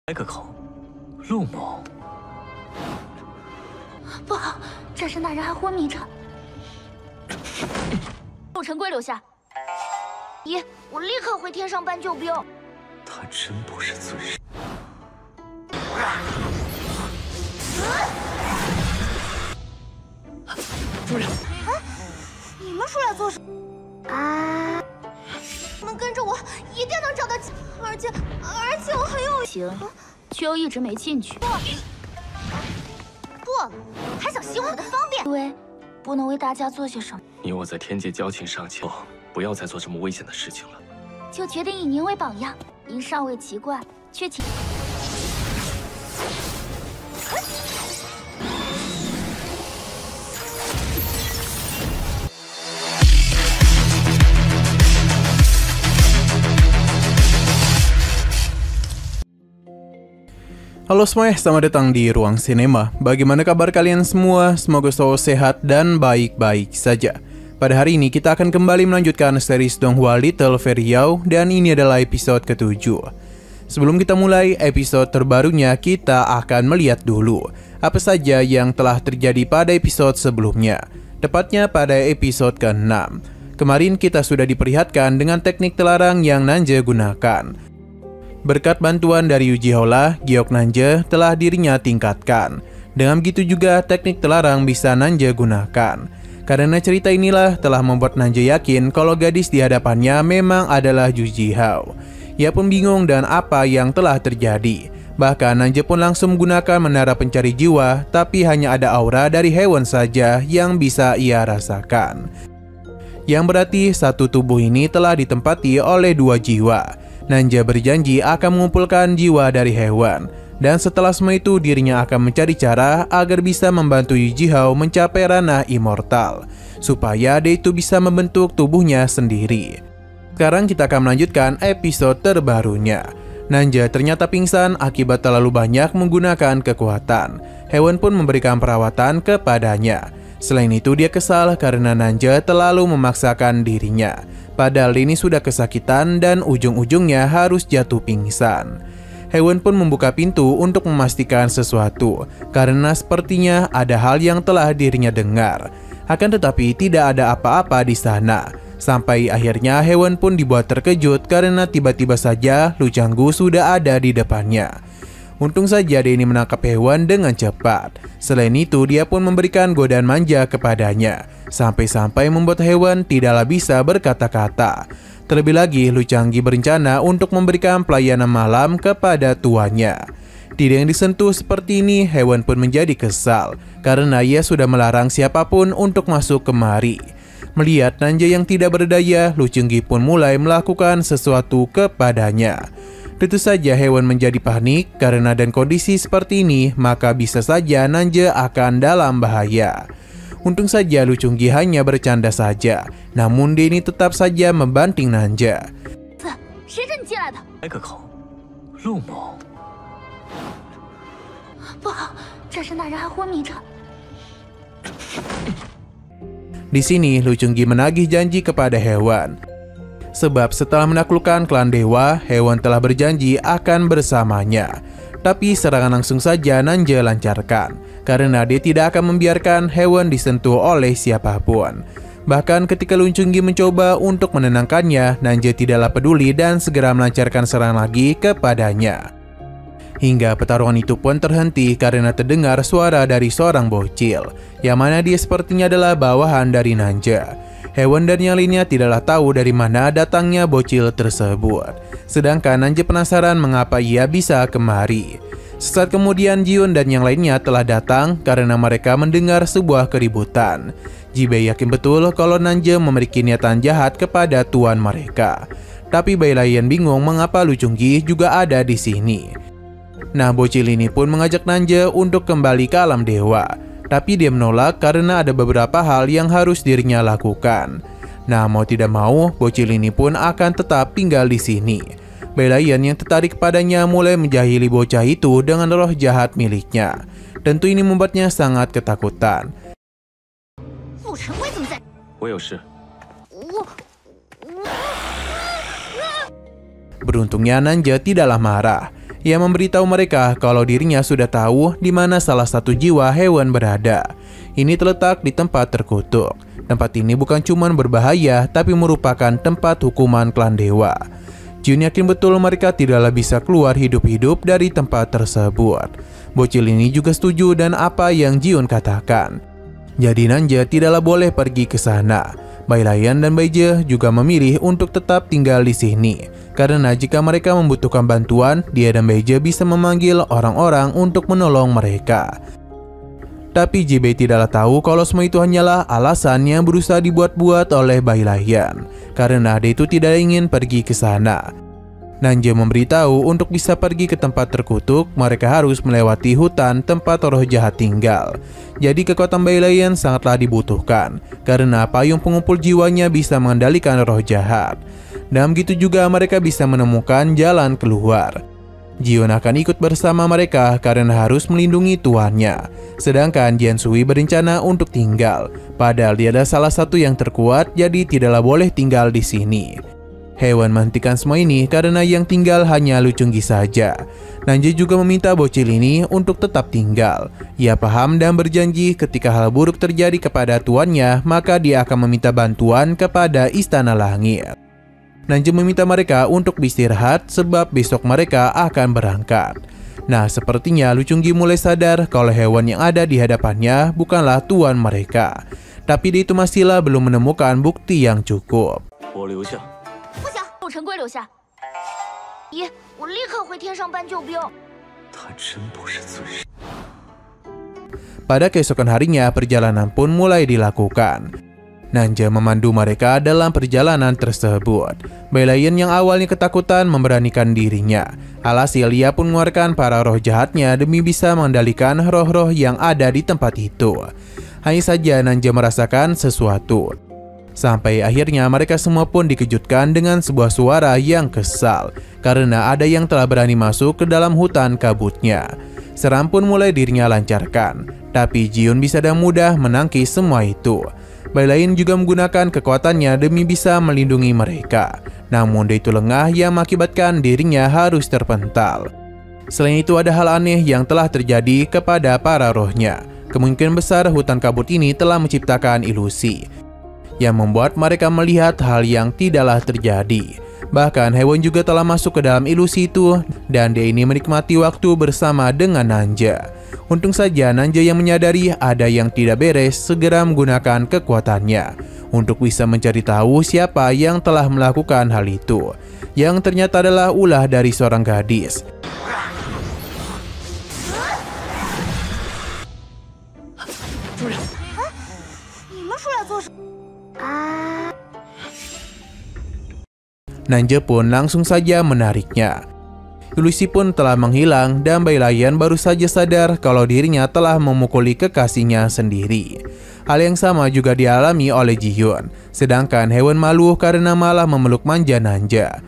开个口，陆某。不好，战神大人还昏迷着。陆晨归留下。爷，我立刻回天上搬救兵。他真不是罪人。主人，你们出来做什么？啊！你们跟着我，一定能找到，而且我很有行，却又一直没进去。过了，还想行我的方便？对，不能为大家做些什么。你我在天界交情尚浅，不要再做这么危险的事情了。就决定以您为榜样。您尚未奇怪，却请。Halo semuanya, selamat datang di Ruang Sinema. Bagaimana kabar kalian semua? Semoga selalu sehat dan baik-baik saja. Pada hari ini kita akan kembali melanjutkan series Donghua Little Fairy Yao, dan ini adalah episode ke-7. Sebelum kita mulai episode terbarunya, kita akan melihat dulu apa saja yang telah terjadi pada episode sebelumnya, tepatnya pada episode ke-6. Kemarin kita sudah diperlihatkan dengan teknik terlarang yang Nanja gunakan. Berkat bantuan dari Uchiha lah, giok Nanja telah dirinya tingkatkan. Dengan begitu juga teknik terlarang bisa Nanja gunakan. Karena cerita inilah telah membuat Nanja yakin kalau gadis di hadapannya memang adalah Uchiha. Ia pun bingung dan apa yang telah terjadi. Bahkan Nanja pun langsung menggunakan menara pencari jiwa, tapi hanya ada aura dari hewan saja yang bisa ia rasakan. Yang berarti satu tubuh ini telah ditempati oleh dua jiwa. Nanja berjanji akan mengumpulkan jiwa dari hewan, dan setelah semua itu dirinya akan mencari cara agar bisa membantu Uchiha mencapai ranah immortal, supaya dia itu bisa membentuk tubuhnya sendiri. Sekarang kita akan melanjutkan episode terbarunya. Nanja ternyata pingsan akibat terlalu banyak menggunakan kekuatan. Hewan pun memberikan perawatan kepadanya. Selain itu dia kesal karena Nanja terlalu memaksakan dirinya. Padahal ini sudah kesakitan dan ujung-ujungnya harus jatuh pingsan. Hewan pun membuka pintu untuk memastikan sesuatu, karena sepertinya ada hal yang telah dirinya dengar. Akan tetapi tidak ada apa-apa di sana. Sampai akhirnya hewan pun dibuat terkejut karena tiba-tiba saja Lu Canggu sudah ada di depannya. Untung saja dia ini menangkap hewan dengan cepat. Selain itu dia pun memberikan godaan manja kepadanya, sampai-sampai membuat hewan tidaklah bisa berkata-kata. Terlebih lagi Lu Canggu berencana untuk memberikan pelayanan malam kepada tuannya. Tidak yang disentuh seperti ini, hewan pun menjadi kesal karena ia sudah melarang siapapun untuk masuk kemari. Melihat Nanja yang tidak berdaya, Lu Canggu pun mulai melakukan sesuatu kepadanya. Tentu saja hewan menjadi panik karena dan kondisi seperti ini, maka bisa saja Nanja akan dalam bahaya. Untung saja Lu Canggu hanya bercanda saja, namun dia ini tetap saja membanting Nanja. 谁是你进来的？开个口，陆某。不好，战神大人还昏迷着。 Di sini Lu Canggu menagih janji kepada hewan. Sebab setelah menaklukkan klan dewa, hewan telah berjanji akan bersamanya. Tapi serangan langsung saja Nanja lancarkan, karena dia tidak akan membiarkan hewan disentuh oleh siapapun. Bahkan ketika Lu Canggu mencoba untuk menenangkannya, Nanja tidaklah peduli dan segera melancarkan serangan lagi kepadanya. Hingga pertarungan itu pun terhenti karena terdengar suara dari seorang bocil, yang mana dia sepertinya adalah bawahan dari Nanja. Hewan dan yang lainnya tidaklah tahu dari mana datangnya bocil tersebut. Sedangkan Nanja penasaran mengapa ia bisa kemari. Sesaat kemudian Jiun dan yang lainnya telah datang karena mereka mendengar sebuah keributan. Jibei yakin betul kalau Nanja memiliki niatan jahat kepada tuan mereka. Tapi Bai Lion bingung mengapa Lu Canggu juga ada di sini. Nah, bocil ini pun mengajak Nanja untuk kembali ke alam dewa. Tapi dia menolak karena ada beberapa hal yang harus dirinya lakukan. Nah, mau tidak mau, bocil ini pun akan tetap tinggal di sini. Bai Lion yang tertarik padanya mulai menjahili bocah itu dengan roh jahat miliknya. Tentu ini membuatnya sangat ketakutan. Beruntungnya Nanja tidaklah marah. Ia memberitahu mereka kalau dirinya sudah tahu di mana salah satu jiwa hewan berada. Ini terletak di tempat terkutuk. Tempat ini bukan cuma berbahaya, tapi merupakan tempat hukuman klan dewa. Jiun yakin betul mereka tidaklah bisa keluar hidup-hidup dari tempat tersebut. Bocil ini juga setuju dan apa yang Jiun katakan. Jadi Nanja tidaklah boleh pergi ke sana. Bailayan dan Baije juga memilih untuk tetap tinggal di sini. Karena jika mereka membutuhkan bantuan, dia dan Baije bisa memanggil orang-orang untuk menolong mereka. Tapi Jibei tidaklah tahu kalau semua itu hanyalah alasan yang berusaha dibuat-buat oleh Bailayan. Karena dia itu tidak ingin pergi ke sana. Nanja memberitahu untuk bisa pergi ke tempat terkutuk, mereka harus melewati hutan tempat roh jahat tinggal. Jadi kekuatan Bailayan sangatlah dibutuhkan, karena payung pengumpul jiwanya bisa mengendalikan roh jahat. Dan begitu juga mereka bisa menemukan jalan keluar. Jiun akan ikut bersama mereka karena harus melindungi tuannya. Sedangkan Jiansui berencana untuk tinggal, padahal dia adalah salah satu yang terkuat, jadi tidaklah boleh tinggal di sini. Hewan menghentikan semua ini karena yang tinggal hanya Lu Chungi saja. Nanja juga meminta bocil ini untuk tetap tinggal. Ia paham dan berjanji ketika hal buruk terjadi kepada tuannya, maka dia akan meminta bantuan kepada Istana Langit. Nanja meminta mereka untuk beristirahat sebab besok mereka akan berangkat. Nah, sepertinya Lu Chungi mulai sadar kalau hewan yang ada di hadapannya bukanlah tuan mereka. Tapi dia itu masihlah belum menemukan bukti yang cukup. 不想，陆晨归留下。姨，我立刻回天上搬救兵。他真不是尊神。 Pada keesokan harinya, perjalanan pun mulai dilakukan. Nanja memandu mereka dalam perjalanan tersebut. Bailayan yang awalnya ketakutan memberanikan dirinya. Alhasil ia pun mengeluarkan para roh jahatnya demi bisa mengendalikan roh-roh yang ada di tempat itu. Hanya saja Nanja merasakan sesuatu. Sampai akhirnya mereka semua pun dikejutkan dengan sebuah suara yang kesal. Karena ada yang telah berani masuk ke dalam hutan kabutnya. Seram pun mulai dirinya lancarkan. Tapi Jiun bisa dengan mudah menangkis semua itu. Bailayan juga menggunakan kekuatannya demi bisa melindungi mereka. Namun dia itu lengah yang mengakibatkan dirinya harus terpental. Selain itu ada hal aneh yang telah terjadi kepada para rohnya. Kemungkinan besar hutan kabut ini telah menciptakan ilusi yang membuat mereka melihat hal yang tidaklah terjadi. Bahkan hewan juga telah masuk ke dalam ilusi itu dan dia ini menikmati waktu bersama dengan Nanja. Untung saja Nanja yang menyadari ada yang tidak beres segera menggunakan kekuatannya untuk bisa mencari tahu siapa yang telah melakukan hal itu, yang ternyata adalah ulah dari seorang gadis. Nanja pun langsung saja menariknya. Ilusi pun telah menghilang dan Bailayan baru saja sadar kalau dirinya telah memukuli kekasihnya sendiri. Hal yang sama juga dialami oleh Jihyun, sedangkan hewan malu karena malah memeluk manja Nanja.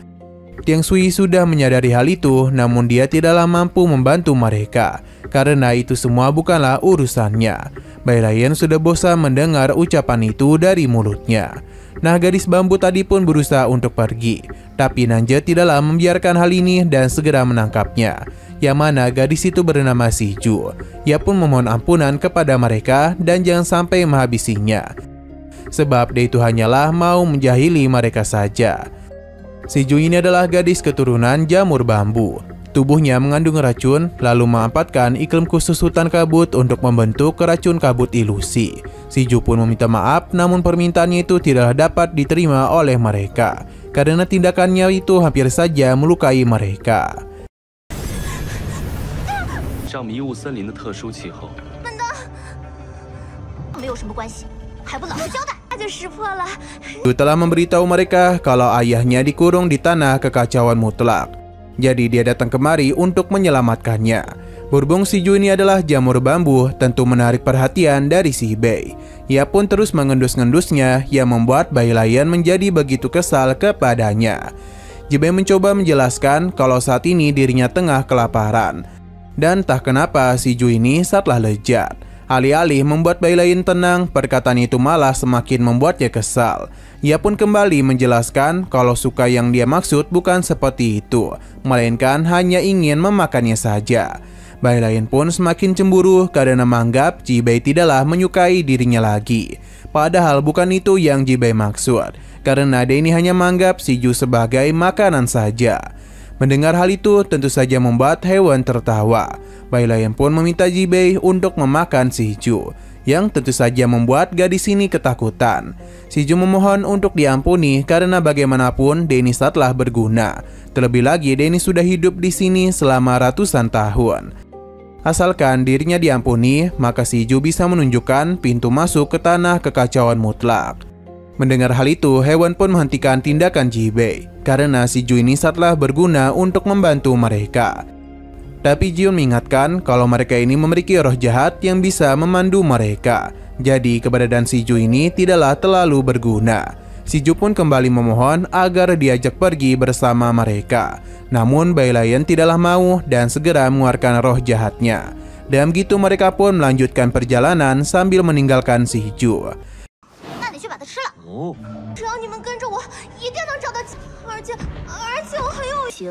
Tiang Sui sudah menyadari hal itu, namun dia tidaklah mampu membantu mereka, karena itu semua bukanlah urusannya. Bailayan sudah bosan mendengar ucapan itu dari mulutnya. Nah, gadis bambu tadi pun berusaha untuk pergi, tapi Nanja tidaklah membiarkan hal ini dan segera menangkapnya. Yang mana gadis itu bernama Siju. Ia pun memohon ampunan kepada mereka dan jangan sampai menghabisinya, sebab dia itu hanyalah mau menjahili mereka saja. Siju ini adalah gadis keturunan jamur bambu. Tubuhnya mengandung racun, lalu memanfaatkan iklim khusus hutan kabut untuk membentuk racun kabut ilusi. Siju pun meminta maaf, namun permintaannya itu tidak dapat diterima oleh mereka, karena tindakannya itu hampir saja melukai mereka. 上迷雾森林的特殊气候，没有什么关系，还不老实交代，那就识破了。 Itu telah memberitahu mereka kalau ayahnya dikurung di tanah kekacauan mutlak. Jadi dia datang kemari untuk menyelamatkannya. Berhubung Siju ini adalah jamur bambu, tentu menarik perhatian dari si Bei. Ia pun terus mengendus-ngendusnya yang membuat Bailayan menjadi begitu kesal kepadanya. Jibei mencoba menjelaskan kalau saat ini dirinya tengah kelaparan. Dan tak kenapa Siju ini saatlah lejat. Alih-alih membuat Bailayan tenang, perkataan itu malah semakin membuatnya kesal. Ia pun kembali menjelaskan kalau suka yang dia maksud bukan seperti itu, melainkan hanya ingin memakannya saja. Bailayan pun semakin cemburu karena menganggap Jibei tidaklah menyukai dirinya lagi. Padahal bukan itu yang Jibei maksud, karena dia ini hanya menganggap Shiju sebagai makanan saja. Mendengar hal itu tentu saja membuat Hewan tertawa. Bailayan pun meminta Jibei untuk memakan Shiju, yang tentu saja membuat gadis ini ketakutan. Shiju memohon untuk diampuni karena bagaimanapun dia ini telah berguna. Terlebih lagi dia ini sudah hidup di sini selama ratusan tahun. Asalkan dirinya diampuni, maka Shiju bisa menunjukkan pintu masuk ke tanah kekacauan mutlak. Mendengar hal itu, Hewan pun menghentikan tindakan Jibei, karena Shiju ini telah berguna untuk membantu mereka. Tapi Jiun mengingatkan kalau mereka ini memiliki roh jahat yang bisa memandu mereka. Jadi keberadaan Shiju ini tidaklah terlalu berguna. Shiju pun kembali memohon agar diajak pergi bersama mereka. Namun Bailayan tidaklah mau dan segera mengeluarkan roh jahatnya. Dan begitu mereka pun melanjutkan perjalanan sambil meninggalkan Shiju. 只要你们跟着我，一定能找到。而且我很有行，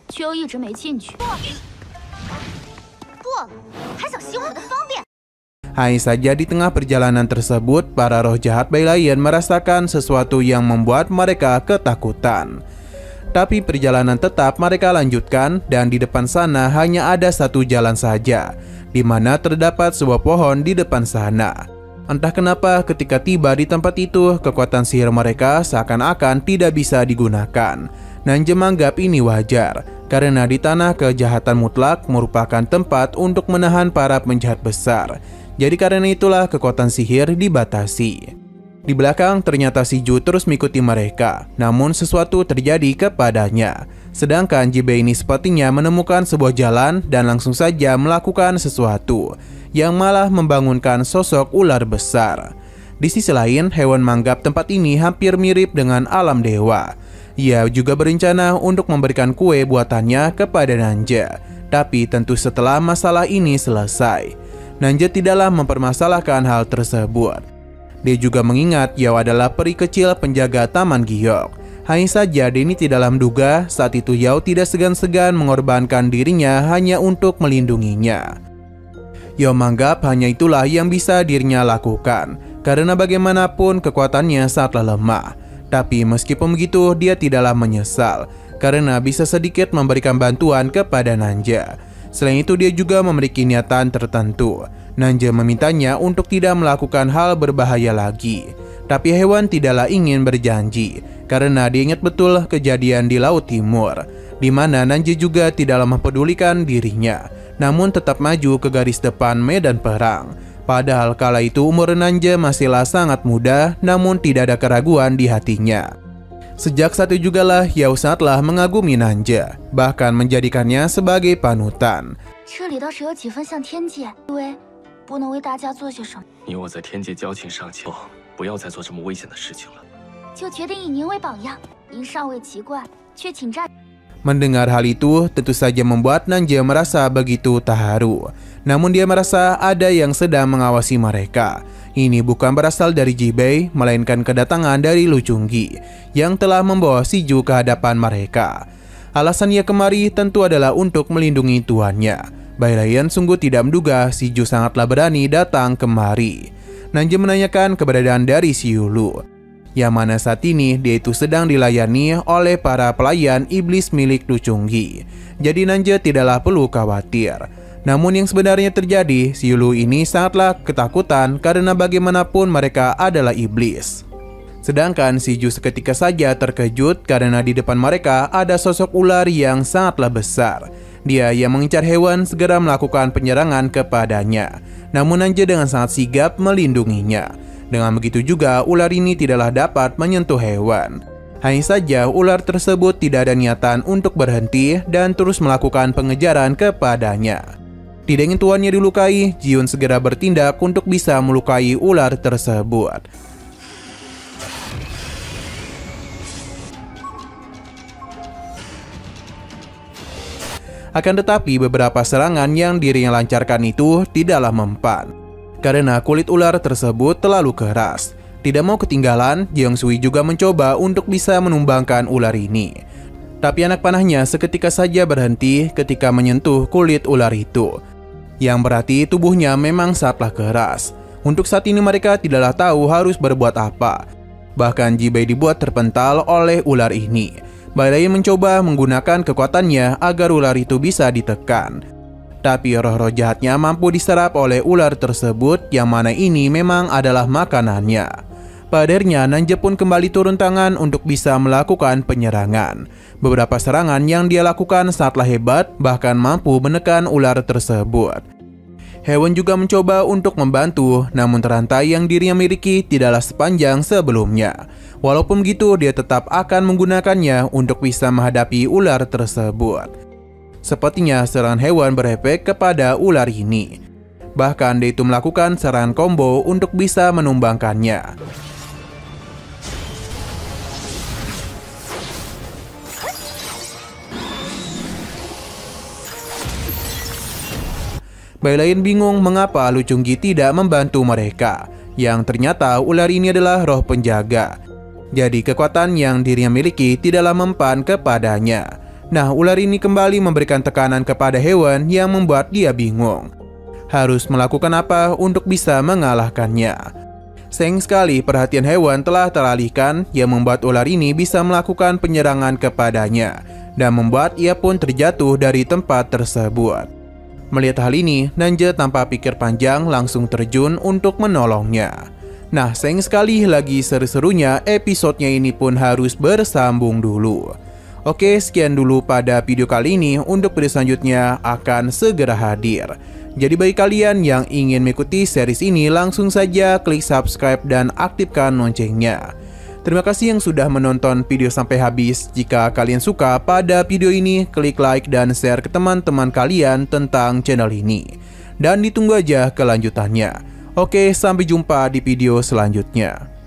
却又一直没进去。不，还想吸我的方便。 Hanya saja di tengah perjalanan tersebut, para roh jahat Bailayan merasakan sesuatu yang membuat mereka ketakutan. Tapi perjalanan tetap mereka lanjutkan dan di depan sana hanya ada satu jalan saja, di mana terdapat sebuah pohon di depan sana. Entah kenapa ketika tiba di tempat itu, kekuatan sihir mereka seakan-akan tidak bisa digunakan. Nanje menganggap ini wajar, karena di tanah kejahatan mutlak merupakan tempat untuk menahan para penjahat besar. Jadi karena itulah kekuatan sihir dibatasi. Di belakang ternyata Shiju terus mengikuti mereka, namun sesuatu terjadi kepadanya. Sedangkan Jibei ini sepertinya menemukan sebuah jalan dan langsung saja melakukan sesuatu yang malah membangunkan sosok ular besar. Di sisi lain, Hewan menganggap tempat ini hampir mirip dengan alam dewa. Ia juga berencana untuk memberikan kue buatannya kepada Nanje, tapi tentu setelah masalah ini selesai. Nanje tidaklah mempermasalahkan hal tersebut. Dia juga mengingat Yao adalah peri kecil penjaga Taman Giok. Hanya saja Denny tidaklah menduga saat itu Yao tidak segan-segan mengorbankan dirinya hanya untuk melindunginya. Yao menganggap hanya itulah yang bisa dirinya lakukan, karena bagaimanapun kekuatannya sangatlah lemah. Tapi meskipun begitu, dia tidaklah menyesal, karena bisa sedikit memberikan bantuan kepada Nanja. Selain itu dia juga memiliki niatan tertentu. Nanja memintanya untuk tidak melakukan hal berbahaya lagi. Tapi Hewan tidaklah ingin berjanji, karena dia ingat betul kejadian di Laut Timur, di mana Nanja juga tidaklah mempedulikan dirinya, namun tetap maju ke garis depan medan perang. Padahal kala itu umur Nanja masihlah sangat muda, namun tidak ada keraguan di hatinya. Sejak saat itu jugalah Yao sangatlah mengagumi Nanja, bahkan menjadikannya sebagai panutan. 你我在天界交情尚浅，不要再做这么危险的事情了。 就决定以您为榜样，您尚未奇怪，却请站。 Mendengar hal itu tentu saja membuat Nanja merasa begitu terharu. Namun dia merasa ada yang sedang mengawasi mereka. Ini bukan berasal dari Jibei, melainkan kedatangan dari Lu Chunggi yang telah membawa Shiju ke hadapan mereka. Alasan ia kemari tentu adalah untuk melindungi tuannya. Bailayan sungguh tidak menduga Shiju sangatlah berani datang kemari. Nanja menanyakan keberadaan dari Shiyulu, yang mana saat ini dia itu sedang dilayani oleh para pelayan iblis milik Lu Chunggi. Jadi Nanja tidaklah perlu khawatir. Namun yang sebenarnya terjadi, Shiyulu ini sangatlah ketakutan karena bagaimanapun mereka adalah iblis. Sedangkan Shiju seketika saja terkejut karena di depan mereka ada sosok ular yang sangatlah besar. Dia yang mengincar Hewan segera melakukan penyerangan kepadanya. Namun Nanja dengan sangat sigap melindunginya. Dengan begitu juga ular ini tidaklah dapat menyentuh Hewan. Hanya saja ular tersebut tidak ada niatan untuk berhenti dan terus melakukan pengejaran kepadanya. Tidak ingin tuannya dilukai, Jiun segera bertindak untuk bisa melukai ular tersebut. Akan tetapi beberapa serangan yang dirinya lancarkan itu tidaklah mempan. karena kulit ular tersebut terlalu keras. Tidak mau ketinggalan, Jeong Sui juga mencoba untuk bisa menumbangkan ular ini. Tapi anak panahnya seketika saja berhenti ketika menyentuh kulit ular itu. Yang berarti tubuhnya memang sangatlah keras. Untuk saat ini mereka tidaklah tahu harus berbuat apa. Bahkan Jibei dibuat terpental oleh ular ini. Bai Lei mencoba menggunakan kekuatannya agar ular itu bisa ditekan. Tapi roh-roh jahatnya mampu diserap oleh ular tersebut, yang mana ini memang adalah makanannya. Pada akhirnya Nanje pun kembali turun tangan untuk bisa melakukan penyerangan. Beberapa serangan yang dia lakukan sangatlah hebat, bahkan mampu menekan ular tersebut. Hewan juga mencoba untuk membantu, namun rantai yang dirinya miliki tidaklah sepanjang sebelumnya. Walaupun begitu, dia tetap akan menggunakannya untuk bisa menghadapi ular tersebut. Sepertinya serangan hewan berefek kepada ular ini. Bahkan dia itu melakukan serangan combo untuk bisa menumbangkannya. Bai Lei bingung mengapa Lu Chungi tidak membantu mereka, yang ternyata ular ini adalah roh penjaga. Jadi kekuatan yang dirinya miliki tidaklah mempan kepadanya. Nah, ular ini kembali memberikan tekanan kepada hewan yang membuat dia bingung. Harus melakukan apa untuk bisa mengalahkannya? Sayang sekali perhatian hewan telah teralihkan, yang membuat ular ini bisa melakukan penyerangan kepadanya dan membuat ia pun terjatuh dari tempat tersebut. Melihat hal ini, Nanje tanpa pikir panjang langsung terjun untuk menolongnya. Nah, sayang sekali lagi seru-serunya episodenya ini pun harus bersambung dulu. Oke, sekian dulu pada video kali ini. Untuk video selanjutnya akan segera hadir. Jadi bagi kalian yang ingin mengikuti series ini, langsung saja klik subscribe dan aktifkan loncengnya. Terima kasih yang sudah menonton video sampai habis. Jika kalian suka pada video ini, klik like dan share ke teman-teman kalian tentang channel ini. Dan ditunggu aja kelanjutannya. Oke, sampai jumpa di video selanjutnya.